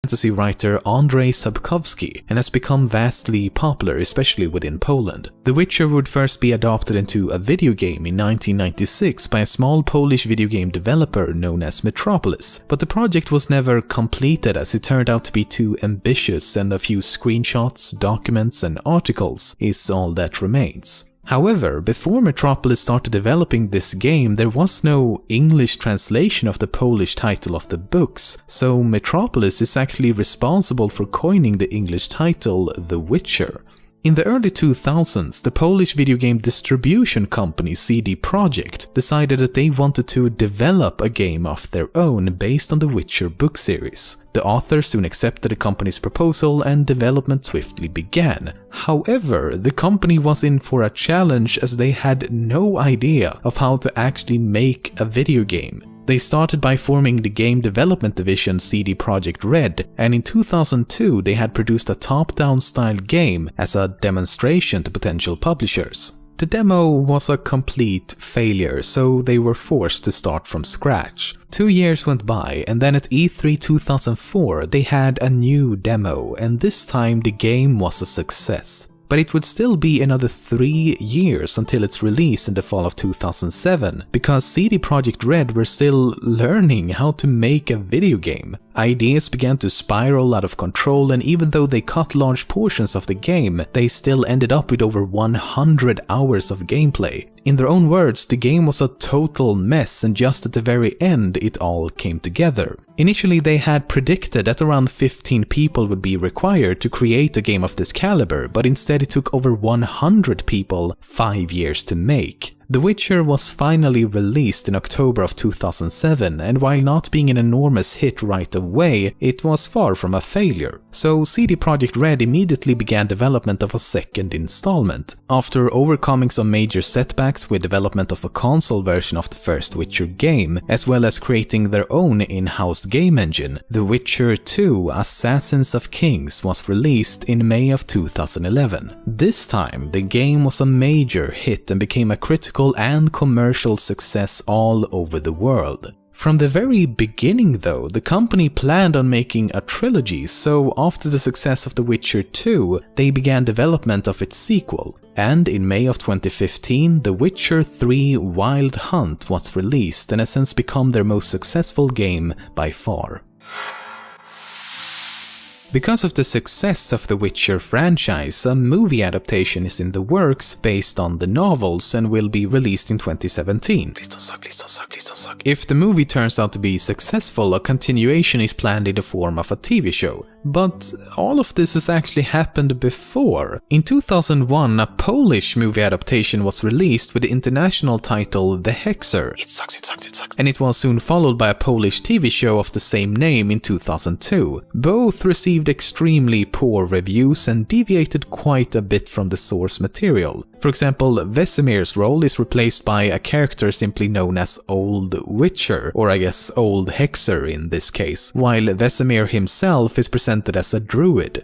fantasy writer Andrzej Sapkowski and has become vastly popular, especially within Poland. The Witcher would first be adopted into a video game in 1996 by a small Polish video game developer known as Metropolis, but the project was never completed as it turned out to be too ambitious, and a few screenshots, documents and articles is all that remains. However, before Metropolis started developing this game, there was no English translation of the Polish title of the books, so Metropolis is actually responsible for coining the English title The Witcher. In the early 2000s, the Polish video game distribution company CD Projekt decided that they wanted to develop a game of their own based on the Witcher book series. The authors soon accepted the company's proposal and development swiftly began. However, the company was in for a challenge as they had no idea of how to actually make a video game. They started by forming the game development division CD Projekt Red, and in 2002 they had produced a top-down style game as a demonstration to potential publishers. The demo was a complete failure, so they were forced to start from scratch. 2 years went by, and then at E3 2004 they had a new demo, and this time the game was a success. But it would still be another 3 years until its release in the fall of 2007, because CD Projekt Red were still learning how to make a video game. Ideas began to spiral out of control, and even though they cut large portions of the game, they still ended up with over 100 hours of gameplay. In their own words, the game was a total mess, and just at the very end it all came together. Initially they had predicted that around 15 people would be required to create a game of this caliber, but instead it took over 100 people 5 years to make. The Witcher was finally released in October of 2007, and while not being an enormous hit right away, it was far from a failure. So CD Projekt Red immediately began development of a second installment. After overcoming some major setbacks with development of a console version of the first Witcher game, as well as creating their own in-house game engine, The Witcher 2: Assassins of Kings was released in May of 2011. This time, the game was a major hit and became a critical and commercial success all over the world. From the very beginning though, the company planned on making a trilogy, so after the success of The Witcher 2, they began development of its sequel. And in May of 2015, The Witcher 3: Wild Hunt was released and has since become their most successful game by far. Because of the success of the Witcher franchise, a movie adaptation is in the works based on the novels and will be released in 2017. Please don't suck, please don't suck, please don't suck. If the movie turns out to be successful, a continuation is planned in the form of a TV show. But all of this has actually happened before. In 2001, a Polish movie adaptation was released with the international title The Hexer. It sucks, it sucks, it sucks. And it was soon followed by a Polish TV show of the same name in 2002. Both received extremely poor reviews and deviated quite a bit from the source material. For example, Vesemir's role is replaced by a character simply known as Old Witcher, or I guess Old Hexer in this case, while Vesemir himself is presented as a druid.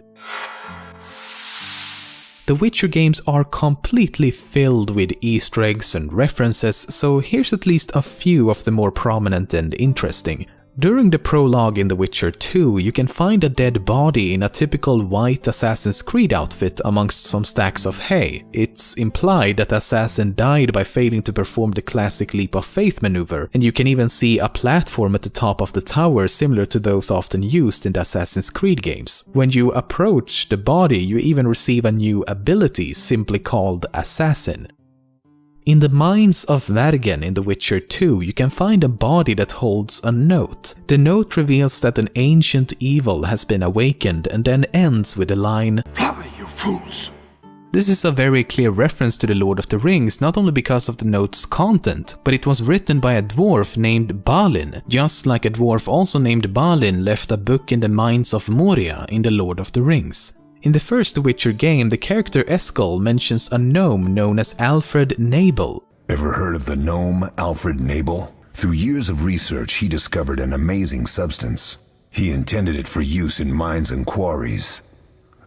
The Witcher games are completely filled with Easter eggs and references, so here's at least a few of the more prominent and interesting. During the prologue in The Witcher 2, you can find a dead body in a typical white Assassin's Creed outfit amongst some stacks of hay. It's implied that the assassin died by failing to perform the classic leap of faith maneuver, and you can even see a platform at the top of the tower similar to those often used in the Assassin's Creed games. When you approach the body, you even receive a new ability simply called Assassin. In the Mines of Vatican in The Witcher 2, you can find a body that holds a note. The note reveals that an ancient evil has been awakened and then ends with the line, "Fly, you fools!" This is a very clear reference to The Lord of the Rings, not only because of the note's content, but it was written by a dwarf named Balin, just like a dwarf also named Balin left a book in the Mines of Moria in The Lord of the Rings. In the first Witcher game, the character Eskel mentions a gnome known as Alfred Nabel. Ever heard of the gnome Alfred Nabel? Through years of research, he discovered an amazing substance. He intended it for use in mines and quarries.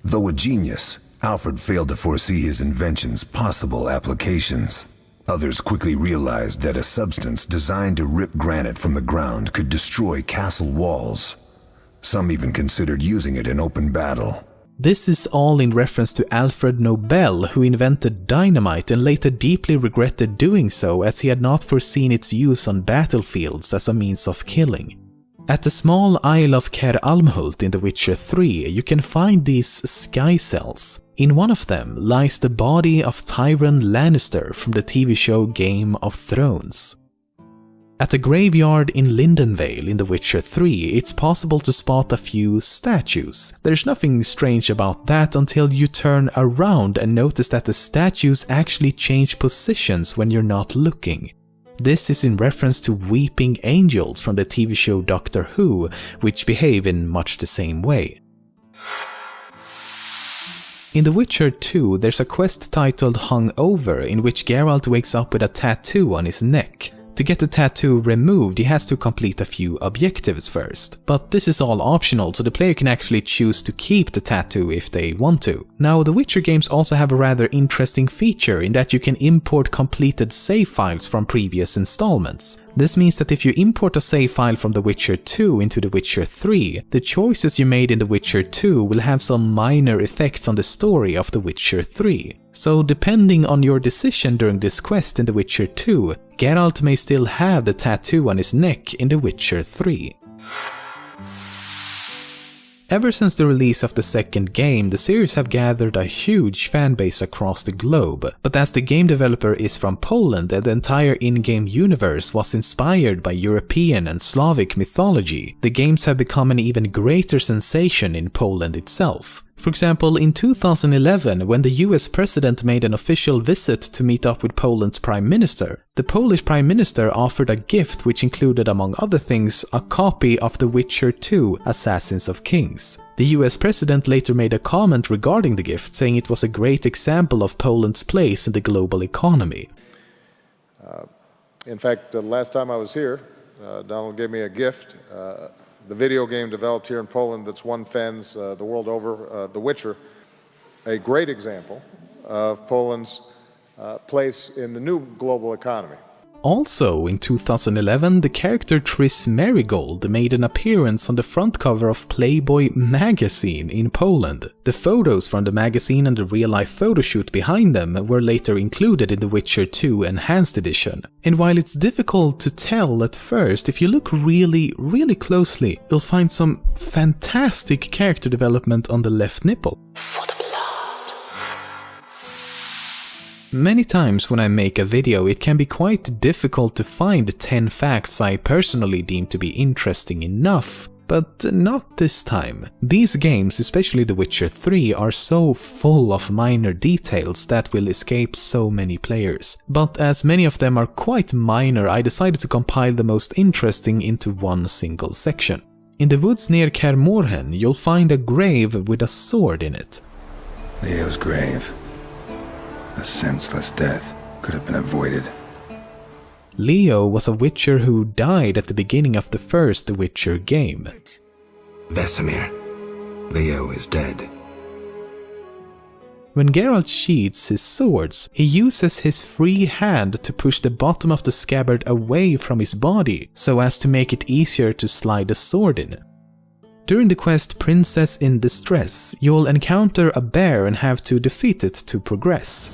Though a genius, Alfred failed to foresee his invention's possible applications. Others quickly realized that a substance designed to rip granite from the ground could destroy castle walls. Some even considered using it in open battle. This is all in reference to Alfred Nobel, who invented dynamite and later deeply regretted doing so as he had not foreseen its use on battlefields as a means of killing. At the small Isle of Caer Almhult in The Witcher 3, you can find these sky cells. In one of them lies the body of Tyrion Lannister from the TV show Game of Thrones. At the graveyard in Lindenvale in The Witcher 3, it's possible to spot a few statues. There's nothing strange about that until you turn around and notice that the statues actually change positions when you're not looking. This is in reference to weeping angels from the TV show Doctor Who, which behave in much the same way. In The Witcher 2, there's a quest titled Hungover in which Geralt wakes up with a tattoo on his neck. To get the tattoo removed, he has to complete a few objectives first. But this is all optional, so the player can actually choose to keep the tattoo if they want to. Now, The Witcher games also have a rather interesting feature in that you can import completed save files from previous installments. This means that if you import a save file from The Witcher 2 into The Witcher 3, the choices you made in The Witcher 2 will have some minor effects on the story of The Witcher 3. So depending on your decision during this quest in The Witcher 2, Geralt may still have the tattoo on his neck in The Witcher 3. Ever since the release of the second game, the series have gathered a huge fanbase across the globe, but as the game developer is from Poland and the entire in-game universe was inspired by European and Slavic mythology, the games have become an even greater sensation in Poland itself. For example, in 2011, when the US president made an official visit to meet up with Poland's prime minister, the Polish prime minister offered a gift which included, among other things, a copy of The Witcher 2: Assassins of Kings. The US president later made a comment regarding the gift, saying it was a great example of Poland's place in the global economy. In fact, the last time I was here, Donald gave me a gift. The video game developed here in Poland that's won fans the world over, The Witcher, a great example of Poland's place in the new global economy. Also, in 2011, the character Triss Merigold made an appearance on the front cover of Playboy magazine in Poland. The photos from the magazine and the real-life photoshoot behind them were later included in The Witcher 2 Enhanced Edition. And while it's difficult to tell at first, if you look really closely, you'll find some fantastic character development on the left nipple. Many times when I make a video, it can be quite difficult to find 10 facts I personally deem to be interesting enough, but not this time. These games, especially The Witcher 3, are so full of minor details that will escape so many players. But as many of them are quite minor, I decided to compile the most interesting into one single section. In the woods near Kaer Morhen, you'll find a grave with a sword in it. Leo's grave. A senseless death could have been avoided. Leo was a Witcher who died at the beginning of the first Witcher game. Vesemir. Leo is dead. When Geralt sheathes his swords, he uses his free hand to push the bottom of the scabbard away from his body, so as to make it easier to slide the sword in. During the quest Princess in Distress, you'll encounter a bear and have to defeat it to progress.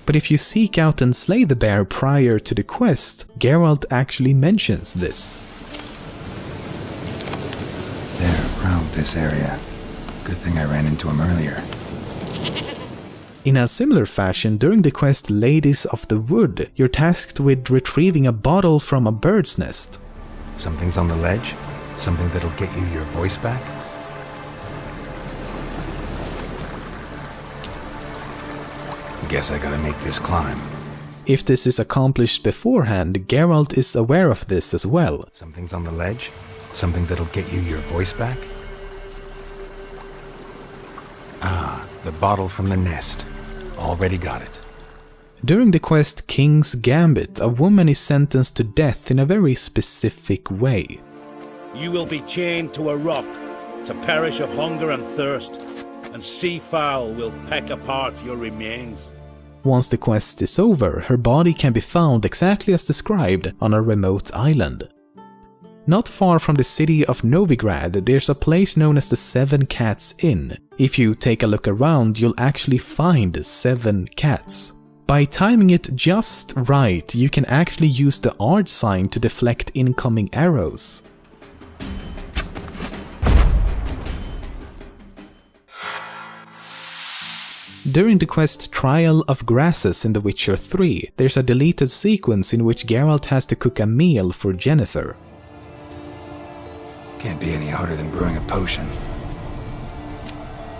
But if you seek out and slay the bear prior to the quest, Geralt actually mentions this. They're around this area. Good thing I ran into him earlier. In a similar fashion, during the quest Ladies of the Wood, you're tasked with retrieving a bottle from a bird's nest. Something's on the ledge? Something that'll get you your voice back? Guess I gotta make this climb. If this is accomplished beforehand, Geralt is aware of this as well. Something's on the ledge? Something that'll get you your voice back? Ah, the bottle from the nest. Already got it. During the quest King's Gambit, a woman is sentenced to death in a very specific way. You will be chained to a rock, to perish of hunger and thirst, and sea fowl will peck apart your remains. Once the quest is over, her body can be found exactly as described on a remote island. Not far from the city of Novigrad, there's a place known as the Seven Cats Inn. If you take a look around, you'll actually find 7 cats. By timing it just right, you can actually use the art sign to deflect incoming arrows. During the quest Trial of Grasses in The Witcher 3, there's a deleted sequence in which Geralt has to cook a meal for Jennifer. Can't be any harder than brewing a potion.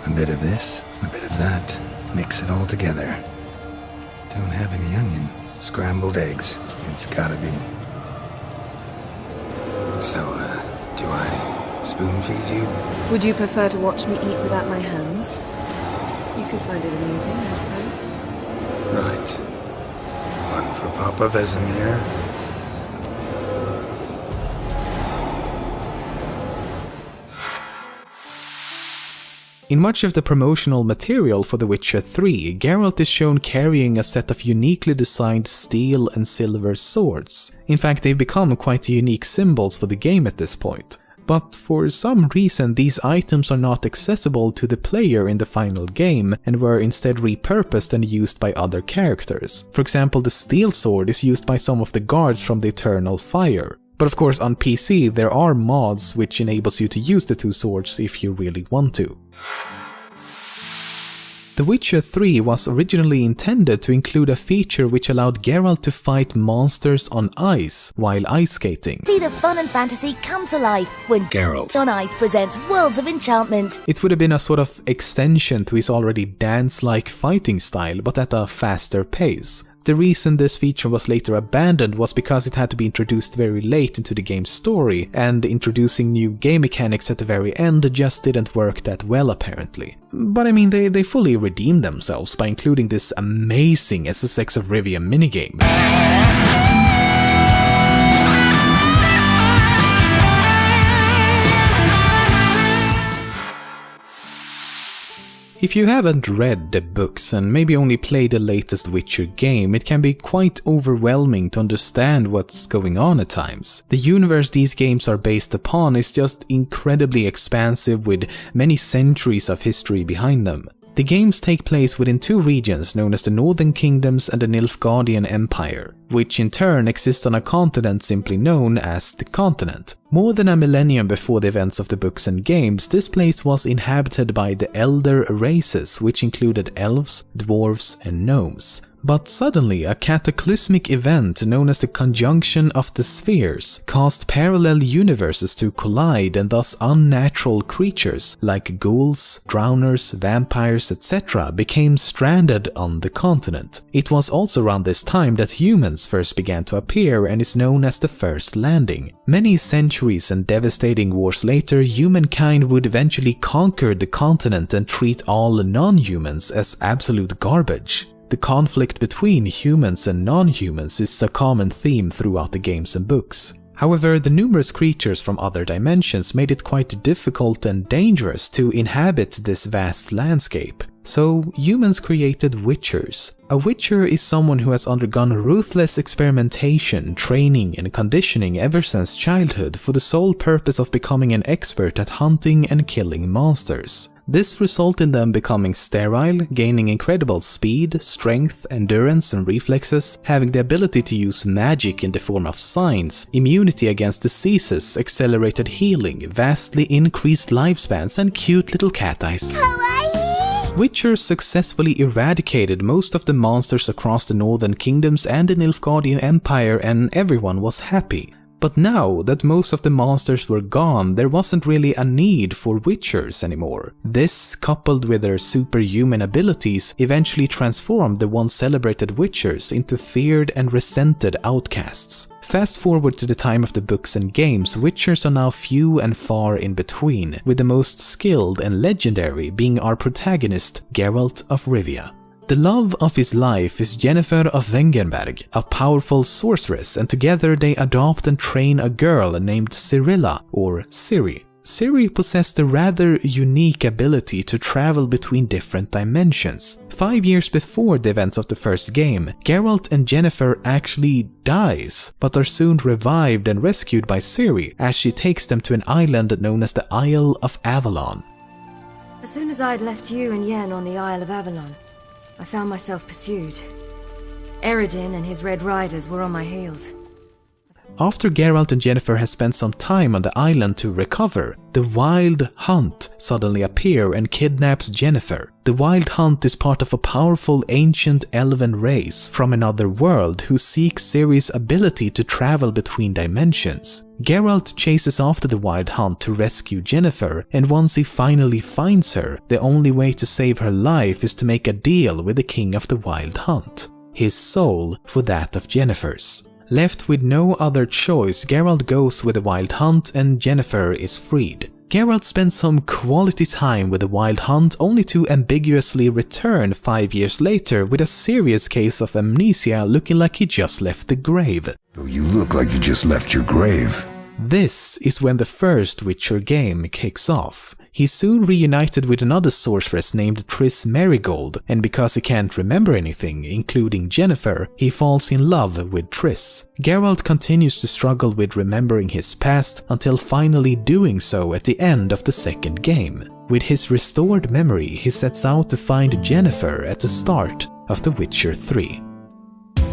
A bit of this, a bit of that, mix it all together. Don't have any onion. Scrambled eggs. It's gotta be. So, do I spoon feed you? Would you prefer to watch me eat without my hands? You could find it amusing, I suppose. Right. One for Papa Vesemir. In much of the promotional material for The Witcher 3, Geralt is shown carrying a set of uniquely designed steel and silver swords. In fact, they've become quite unique symbols for the game at this point. But for some reason, these items are not accessible to the player in the final game and were instead repurposed and used by other characters. For example, the steel sword is used by some of the guards from the Eternal Fire. But of course, on PC, there are mods which enables you to use the 2 swords if you really want to. The Witcher 3 was originally intended to include a feature which allowed Geralt to fight monsters on ice while ice skating. See the fun and fantasy come to life when Geralt on Ice presents Worlds of Enchantment. It would have been a sort of extension to his already dance-like fighting style, but at a faster pace. The reason this feature was later abandoned was because it had to be introduced very late into the game's story, and introducing new game mechanics at the very end just didn't work that well apparently. But I mean, they fully redeemed themselves by including this amazing SSX of Rivia minigame. If you haven't read the books and maybe only played the latest Witcher game, it can be quite overwhelming to understand what's going on at times. The universe these games are based upon is just incredibly expansive with many centuries of history behind them. The games take place within 2 regions known as the Northern Kingdoms and the Nilfgaardian Empire, which in turn exist on a continent simply known as the Continent. More than a millennium before the events of the books and games, this place was inhabited by the Elder Races, which included elves, dwarves, and gnomes. But suddenly, a cataclysmic event known as the Conjunction of the Spheres caused parallel universes to collide, and thus unnatural creatures like ghouls, drowners, vampires, etc. became stranded on the continent. It was also around this time that humans first began to appear and is known as the First Landing. Many centuries and devastating wars later, humankind would eventually conquer the continent and treat all non-humans as absolute garbage. The conflict between humans and non-humans is a common theme throughout the games and books. However, the numerous creatures from other dimensions made it quite difficult and dangerous to inhabit this vast landscape. So humans created Witchers. A Witcher is someone who has undergone ruthless experimentation, training and conditioning ever since childhood for the sole purpose of becoming an expert at hunting and killing monsters. This resulted in them becoming sterile, gaining incredible speed, strength, endurance and reflexes, having the ability to use magic in the form of signs, immunity against diseases, accelerated healing, vastly increased lifespans and cute little cat eyes. Witchers successfully eradicated most of the monsters across the Northern Kingdoms and the Nilfgaardian Empire, and everyone was happy. But now that most of the monsters were gone, there wasn't really a need for Witchers anymore. This, coupled with their superhuman abilities, eventually transformed the once celebrated Witchers into feared and resented outcasts. Fast forward to the time of the books and games, Witchers are now few and far in between, with the most skilled and legendary being our protagonist, Geralt of Rivia. The love of his life is Jennifer of Wengerberg, a powerful sorceress, and together they adopt and train a girl named Cyrilla, or Ciri. Ciri possessed a rather unique ability to travel between different dimensions. 5 years before the events of the first game, Geralt and Yennefer actually dies, but are soon revived and rescued by Ciri as she takes them to an island known as the Isle of Avalon. As soon as I had left you and Yen on the Isle of Avalon, I found myself pursued. Eredin and his Red Riders were on my heels. After Geralt and Yennefer has spent some time on the island to recover, the Wild Hunt suddenly appear and kidnaps Yennefer. The Wild Hunt is part of a powerful ancient elven race from another world who seeks Ciri's ability to travel between dimensions. Geralt chases after the Wild Hunt to rescue Yennefer, and once he finally finds her, the only way to save her life is to make a deal with the king of the Wild Hunt. His soul for that of Yennefer's. Left with no other choice, Geralt goes with the Wild Hunt and Yennefer is freed. Geralt spends some quality time with the Wild Hunt only to ambiguously return 5 years later with a serious case of amnesia, looking like he just left the grave. So you look like you just left your grave. This is when the first Witcher game kicks off. He's soon reunited with another sorceress named Triss Merigold, and because he can't remember anything, including Yennefer, he falls in love with Triss. Geralt continues to struggle with remembering his past until finally doing so at the end of the second game. With his restored memory, he sets out to find Yennefer at the start of The Witcher 3.